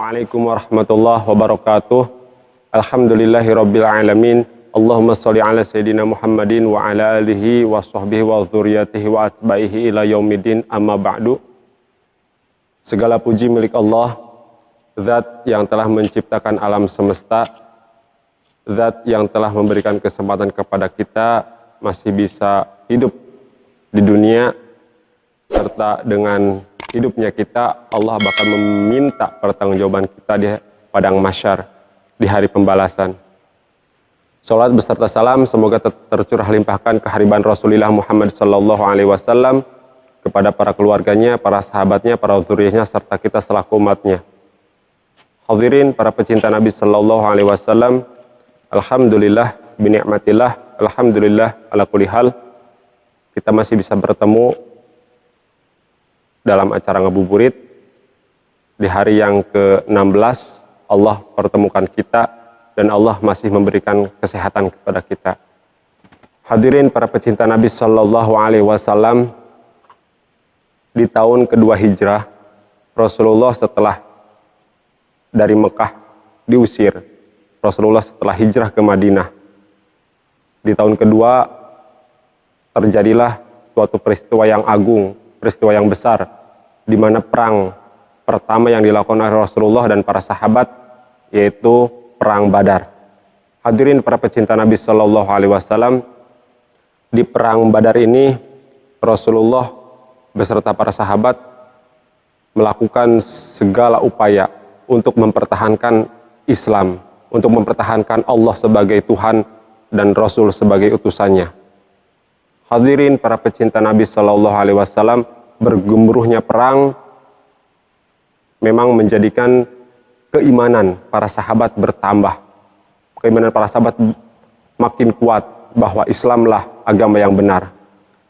Assalamualaikum warahmatullahi wabarakatuh. Alhamdulillahirabbil alamin. Allahumma sholli ala sayyidina Muhammadin wa ala alihi wa sahbihi wa dzurriyyatihi wa atba'ihi ila yaumiddin, amma ba'du. Segala puji milik Allah, Zat yang telah menciptakan alam semesta, Zat yang telah memberikan kesempatan kepada kita masih bisa hidup di dunia, serta dengan hidupnya kita, Allah bakal meminta pertanggungjawaban kita di padang mahsyar, di hari pembalasan. Salat beserta salam semoga tercurah limpahkan kehariban Rasulullah Muhammad SAW kepada para keluarganya, para sahabatnya, para dzurriyyahnya, serta kita selaku umatnya. Hadirin para pecinta Nabi SAW, alhamdulillah binikmatillah, alhamdulillah ala kulli hal, kita masih bisa bertemu dalam acara ngabuburit di hari yang ke-16. Allah pertemukan kita dan Allah masih memberikan kesehatan kepada kita. Hadirin para pecinta Nabi SAW, di tahun kedua hijrah, Rasulullah setelah dari Mekah diusir, Rasulullah setelah hijrah ke Madinah, di tahun kedua terjadilah suatu peristiwa yang agung, peristiwa yang besar, di mana perang pertama yang dilakukan oleh Rasulullah dan para sahabat, yaitu perang Badar. Hadirin para pecinta Nabi SAW, di perang Badar ini Rasulullah beserta para sahabat melakukan segala upaya untuk mempertahankan Islam, untuk mempertahankan Allah sebagai Tuhan dan Rasul sebagai utusannya. Hadirin para pecinta Nabi SAW, bergemuruhnya perang memang menjadikan keimanan para sahabat bertambah. Keimanan para sahabat makin kuat bahwa Islamlah agama yang benar.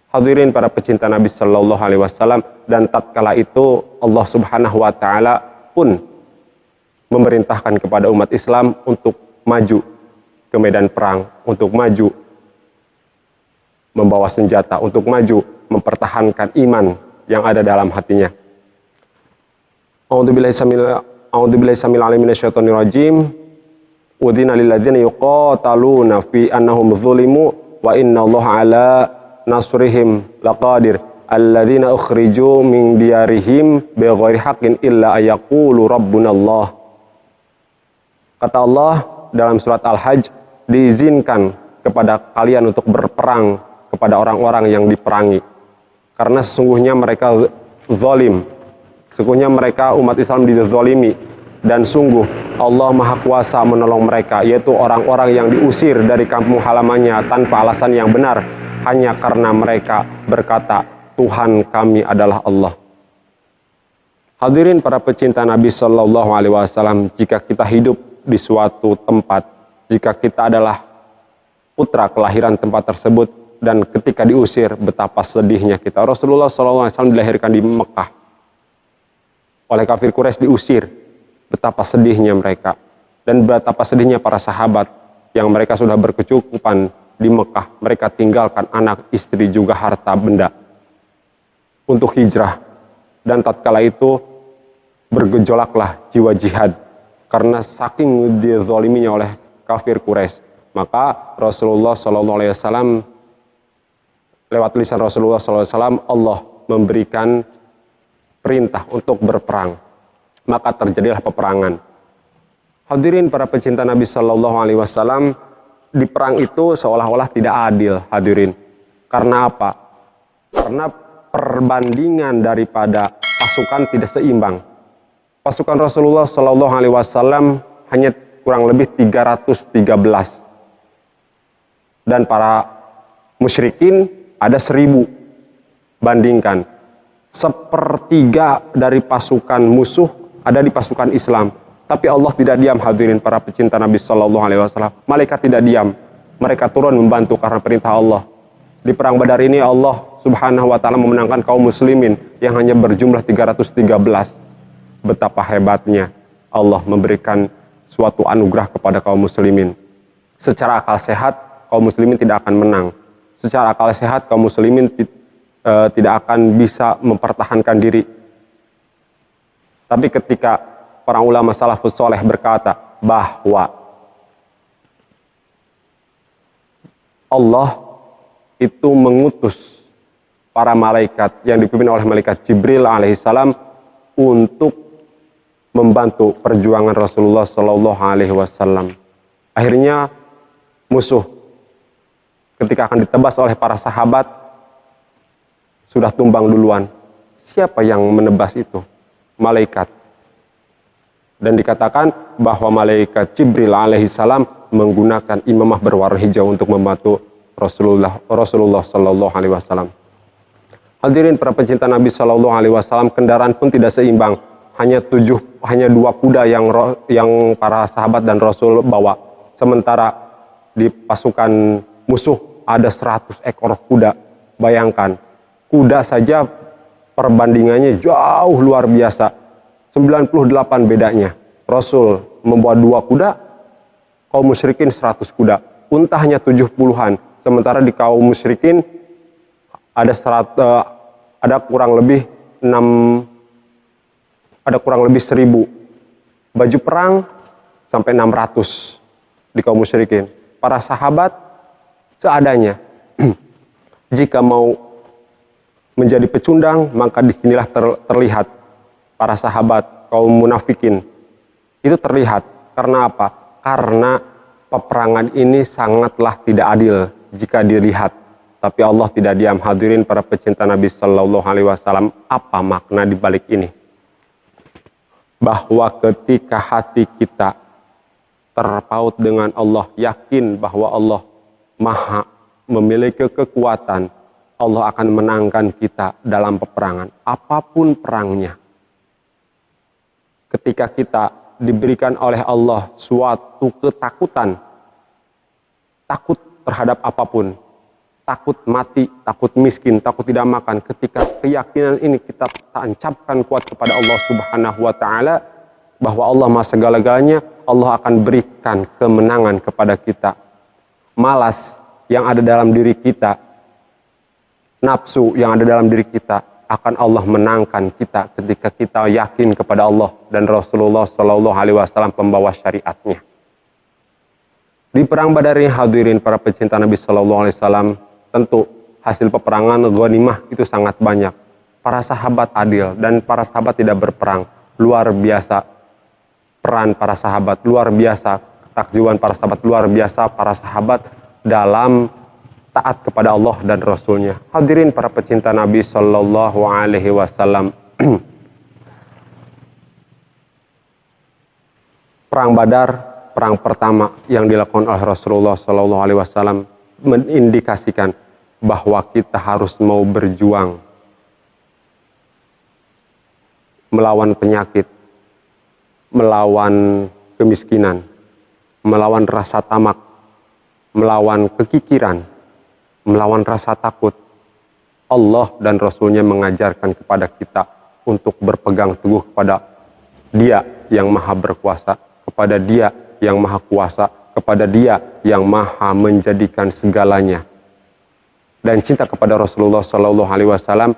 Hadirin para pecinta Nabi SAW, dan tatkala itu Allah Subhanahu wa taala pun memerintahkan kepada umat Islam untuk maju ke medan perang, untuk maju membawa senjata, untuk maju mempertahankan iman yang ada dalam hatinya. A'udzubillahi samil alim minasyaitonir rajim. Udzina lil ladzina yuqataluna fi annahum zulimu wa innallaha ala nasrihim laqadir. Alladzina ukhriju min diyarihim bighairi haqqin illa ayaqulu rabbunallah. Kata Allah dalam surat Al-Hajj, diizinkan kepada kalian untuk berperang kepada orang-orang yang diperangi, karena sesungguhnya mereka zalim, sesungguhnya mereka umat Islam dizalimi, dan sungguh Allah Maha Kuasa menolong mereka, yaitu orang-orang yang diusir dari kampung halamannya tanpa alasan yang benar, hanya karena mereka berkata, Tuhan kami adalah Allah. Hadirin para pecinta Nabi SAW, jika kita hidup di suatu tempat, jika kita adalah putra kelahiran tempat tersebut, dan ketika diusir, betapa sedihnya kita. Rasulullah SAW dilahirkan di Mekah, oleh kafir Quraisy diusir, betapa sedihnya mereka. Dan betapa sedihnya para sahabat yang mereka sudah berkecukupan di Mekah. Mereka tinggalkan anak, istri, juga harta benda untuk hijrah. Dan tatkala itu bergejolaklah jiwa jihad, karena saking dizaliminya oleh kafir Quraisy. Maka Rasulullah SAW, lewat lisan Rasulullah SAW, Allah memberikan perintah untuk berperang. Maka terjadilah peperangan. Hadirin para pecinta Nabi SAW, di perang itu seolah-olah tidak adil, hadirin. Karena apa? Karena perbandingan daripada pasukan tidak seimbang. Pasukan Rasulullah SAW hanya kurang lebih 313. Dan para musyrikin ada 1000. Bandingkan, sepertiga dari pasukan musuh ada di pasukan Islam. Tapi Allah tidak diam, hadirin para pecinta Nabi SAW. Malaikat tidak diam, mereka turun membantu karena perintah Allah. Di perang Badar ini Allah Subhanahu wa taala memenangkan kaum muslimin yang hanya berjumlah 313. Betapa hebatnya Allah memberikan suatu anugerah kepada kaum muslimin. Secara akal sehat kaum muslimin tidak akan menang. Secara akal sehat kaum muslimin tidak akan bisa mempertahankan diri. Tapi ketika para ulama salafus soleh berkata bahwa Allah itu mengutus para malaikat yang dipimpin oleh malaikat Jibril alaihissalam untuk membantu perjuangan Rasulullah Shallallahu Alaihi Wasallam. Akhirnya musuh ketika akan ditebas oleh para sahabat sudah tumbang duluan. Siapa yang menebas itu? Malaikat. Dan dikatakan bahwa malaikat Jibril alaihissalam menggunakan imamah berwarna hijau untuk membantu Rasulullah Shallallahu Alaihi Wasallam. Hadirin para pecinta Nabi Shallallahu Alaihi Wasallam, kendaraan pun tidak seimbang. Hanya 2 kuda yang para sahabat dan Rasul bawa. Sementara di pasukan musuh ada 100 ekor kuda. Bayangkan, kuda saja perbandingannya jauh luar biasa. 98 bedanya. Rasul membawa 2 kuda, kaum musyrikin 100 kuda. Unta hanya 70-an. Sementara di kaum musyrikin ada kurang lebih 1000 baju perang sampai 600 di kaum musyrikin. Para sahabat seadanya. Jika mau menjadi pecundang, maka disinilah terlihat para sahabat kaum munafikin. Itu terlihat karena apa? Karena peperangan ini sangatlah tidak adil jika dilihat. Tapi Allah tidak diam. Hadirin para pecinta Nabi Shallallahu Alaihi Wasallam, apa makna di balik ini? Bahwa ketika hati kita terpaut dengan Allah, yakin bahwa Allah Maha memiliki kekuatan, Allah akan menangkan kita dalam peperangan, apapun perangnya. Ketika kita diberikan oleh Allah suatu ketakutan, takut terhadap apapun, takut mati, takut miskin, takut tidak makan. Ketika keyakinan ini kita tancapkan kuat kepada Allah Subhanahu wa Ta'ala, bahwa Allah Maha segala-galanya, Allah akan berikan kemenangan kepada kita. Malas yang ada dalam diri kita, nafsu yang ada dalam diri kita, akan Allah menangkan kita ketika kita yakin kepada Allah dan Rasulullah Shallallahu Alaihi Wasallam pembawa syariatnya. Di perang Badar ini, hadirin para pecinta Nabi Shallallahu Alaihi Wasallam, tentu hasil peperangan ghanimah itu sangat banyak. Para sahabat adil dan para sahabat tidak berperang. Luar biasa peran para sahabat, luar biasa ketakjuban para sahabat, luar biasa para sahabat dalam taat kepada Allah dan Rasulnya. Hadirin para pecinta Nabi Shallallahu Alaihi Wasallam, perang Badar, perang pertama yang dilakukan oleh Rasulullah Shallallahu Alaihi Wasallam mengindikasikan bahwa kita harus mau berjuang melawan penyakit, melawan kemiskinan, melawan rasa tamak, melawan kekikiran, melawan rasa takut. Allah dan Rasulnya mengajarkan kepada kita untuk berpegang teguh kepada Dia yang Maha Berkuasa, kepada Dia yang Maha Kuasa, kepada Dia yang Maha menjadikan segalanya. Dan cinta kepada Rasulullah Shallallahu Alaihi Wasallam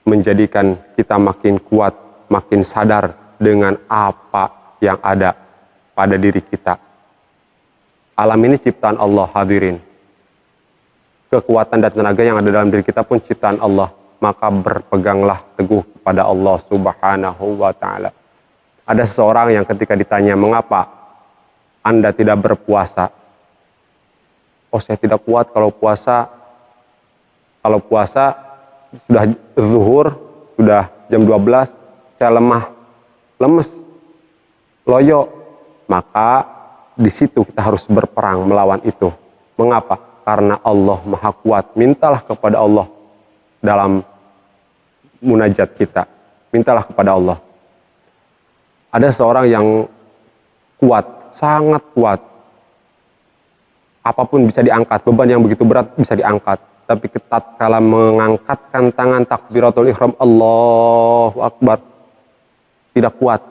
menjadikan kita makin kuat, makin sadar dengan apa yang ada pada diri kita. Alam ini ciptaan Allah, hadirin. Kekuatan dan tenaga yang ada dalam diri kita pun ciptaan Allah. Maka berpeganglah teguh kepada Allah Subhanahu wa Ta'ala. Ada seseorang yang ketika ditanya, mengapa Anda tidak berpuasa? Oh, saya tidak kuat kalau puasa. Kalau puasa sudah zuhur, sudah jam 12, saya lemah, lemes, loyo. Maka di situ kita harus berperang melawan itu. Mengapa? Karena Allah Maha Kuat. Mintalah kepada Allah dalam munajat kita. Mintalah kepada Allah. Ada seorang yang kuat, sangat kuat. Apapun bisa diangkat, beban yang begitu berat bisa diangkat. Tapi tatkala mengangkatkan tangan takbiratul ihram, Allahu Akbar, tidak kuat.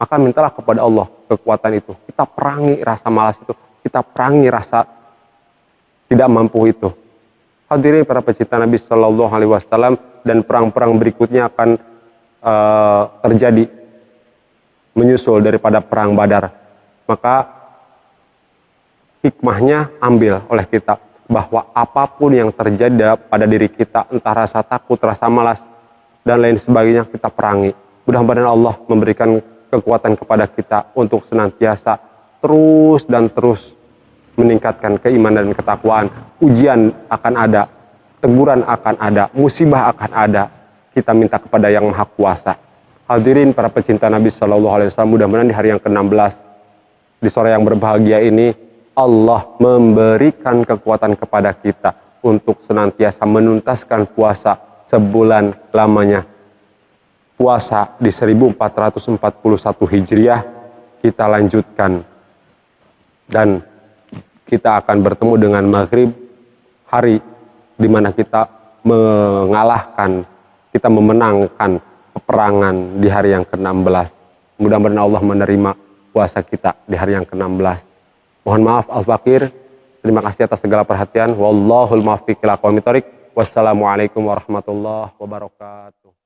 Maka mintalah kepada Allah kekuatan itu. Kita perangi rasa malas itu. Kita perangi rasa tidak mampu itu. Hadirin para pecinta Nabi Shallallahu Alaihi Wasallam, dan perang-perang berikutnya akan terjadi. menyusul daripada perang Badar. Maka hikmahnya ambil oleh kita bahwa apapun yang terjadi pada diri kita, entah rasa takut, rasa malas, dan lain sebagainya, kita perangi. Mudah-mudahan Allah memberikan kekuatan kepada kita untuk senantiasa terus dan terus meningkatkan keimanan dan ketakwaan. Ujian akan ada, teguran akan ada, musibah akan ada. Kita minta kepada Yang Maha Kuasa. Hadirin para pecinta Nabi Shallallahu Alaihi Wasallam, mudah-mudahan di hari yang ke-16 di sore yang berbahagia ini Allah memberikan kekuatan kepada kita untuk senantiasa menuntaskan puasa sebulan lamanya. Puasa di 1441 Hijriah kita lanjutkan, dan kita akan bertemu dengan maghrib, hari di mana kita mengalahkan, kita memenangkan peperangan di hari yang ke-16. Mudah-mudahan Allah menerima puasa kita di hari yang ke-16. Mohon maaf al-fakir. Terima kasih atas segala perhatian. Wallahul muwaffiq ila aqwamit thoriq. Wassalamualaikum warahmatullahi wabarakatuh.